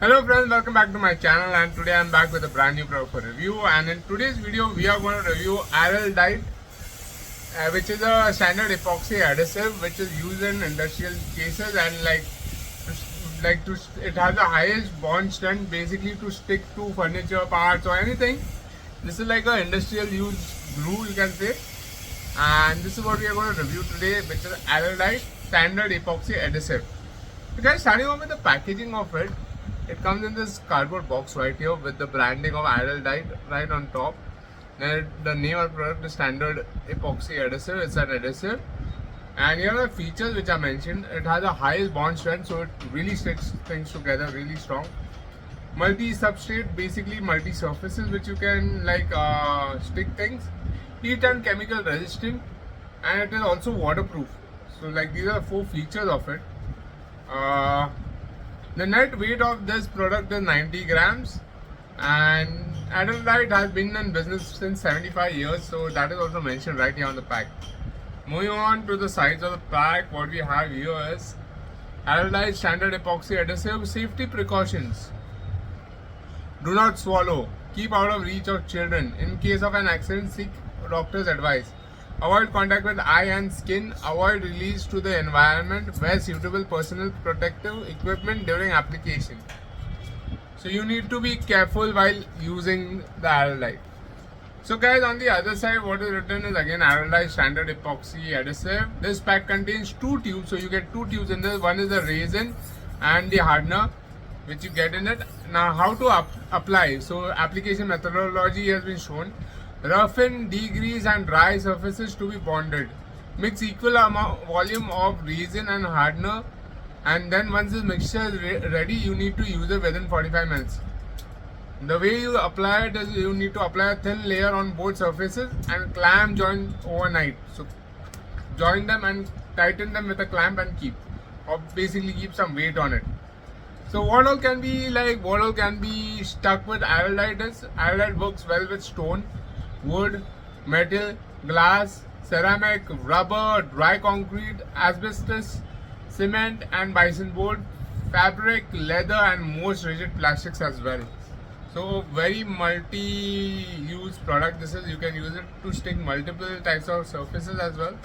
Hello friends, welcome back to my channel, and today I am back with a brand new product for review. And in today's video we are going to review Araldite, which is a standard epoxy adhesive which is used in industrial cases, and it has the highest bond strength basically to stick to furniture parts or anything. This is like a industrial use glue, you can say, and this is what we are going to review today, which is Araldite Standard Epoxy Adhesive. So guys, starting off with the packaging of it. It comes in this cardboard box right here with the branding of Araldite right on top. Then the name of the product is Standard Epoxy Adhesive. It's an adhesive. And here are the features which I mentioned. It has the highest bond strength, so it really sticks things together really strong. Multi-substrate, basically multi-surfaces which you can stick things. Heat and chemical resistant, and it is also waterproof. So these are the 4 features of it. The net weight of this product is 90 grams, and Araldite has been in business since 75 years, so that is also mentioned right here on the pack. Moving on to the sides of the pack, what we have here is Araldite Standard Epoxy Adhesive. Safety precautions: do not swallow, keep out of reach of children. In case of an accident, seek doctor's advice. Avoid contact with eye and skin. Avoid release to the environment. Wear suitable personal protective equipment during application. So you need to be careful while using the Araldite. So guys, on the other side, what is written is again Araldite Standard Epoxy Adhesive. This pack contains 2 tubes, so you get 2 tubes in this. One is the resin and the hardener which you get in it. Now how to apply. So application methodology has been shown. Roughen, degrease and dry surfaces to be bonded. Mix equal volume of resin and hardener, and then once this mixture is ready, you need to use it within 45 minutes. The way you apply it is you need to apply a thin layer on both surfaces and clamp join overnight. So join them and tighten them with a clamp and keep, or basically keep some weight on it. So what all can be stuck with Araldite? Araldite works well with stone, wood, metal, glass, ceramic, rubber, dry concrete, asbestos, cement and bison board, fabric, leather and most rigid plastics as well. So very multi-use product this is. You can use it to stick multiple types of surfaces as well.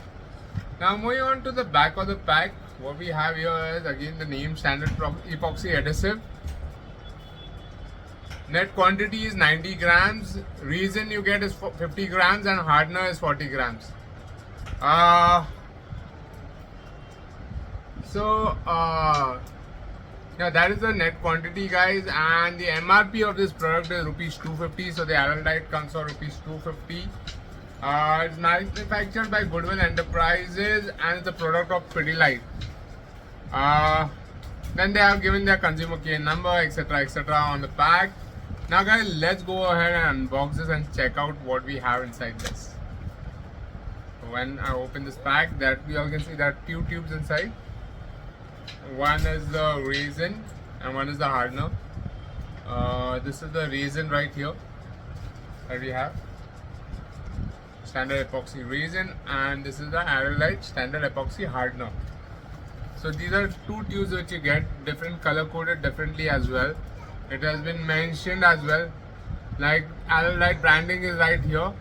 Now moving on to the back of the pack, what we have here is again the name Standard Epoxy Adhesive. Net quantity is 90 grams. Resin you get is 50 grams and hardener is 40 grams. Yeah, that is the net quantity, guys, and the MRP of this product is rupees 250. So the Araldite comes for rupees 250. It's manufactured by Goodwill Enterprises and it's a product of Pidilite. Then they have given their consumer key number, etc., on the pack. Now guys, let's go ahead and unbox this and check out what we have inside this. So when I open this pack, that you all can see there are 2 tubes inside. One is the resin and one is the hardener. This is the resin right here that we have. Standard epoxy resin, and this is the Araldite Standard Epoxy hardener. So these are 2 tubes which you get, different color coded differently as well. It has been mentioned as well, like Araldite branding is right here.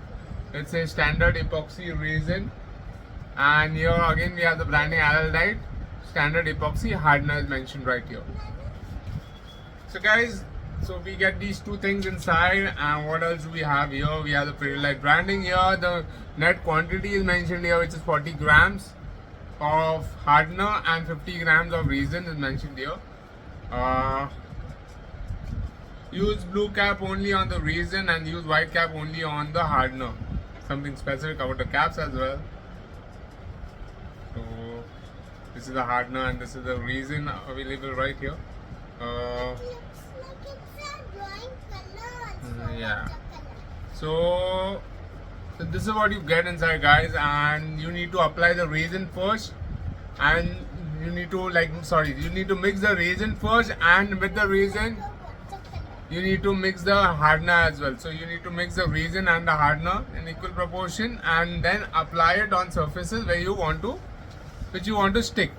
It says Standard Epoxy Resin, and here again we have the branding Araldite Standard Epoxy Hardener is mentioned right here. So guys, so we get these 2 things inside, and what else do we have here? We have the Pidilite branding here. The net quantity is mentioned here, which is 40 grams of hardener and 50 grams of resin is mentioned here. Use blue cap only on the resin and use white cap only on the hardener. Something specific about the caps as well. So this is the hardener and this is the resin available right here. Yeah. So this is what you get inside, guys, and you need to apply the resin first, and you need to mix the resin first, and with the resin you need to mix the hardener as well. So you need to mix the resin and the hardener in equal proportion, and then apply it on surfaces which you want to stick.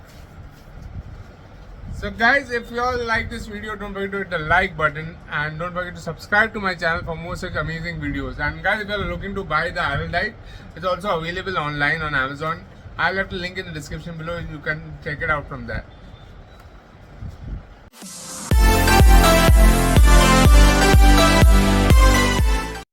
So guys, if you all like this video, don't forget to hit the like button and don't forget to subscribe to my channel for more such amazing videos. And guys, if you are looking to buy the Araldite, it's also available online on Amazon. I'll have the link in the description below. You can check it out from there.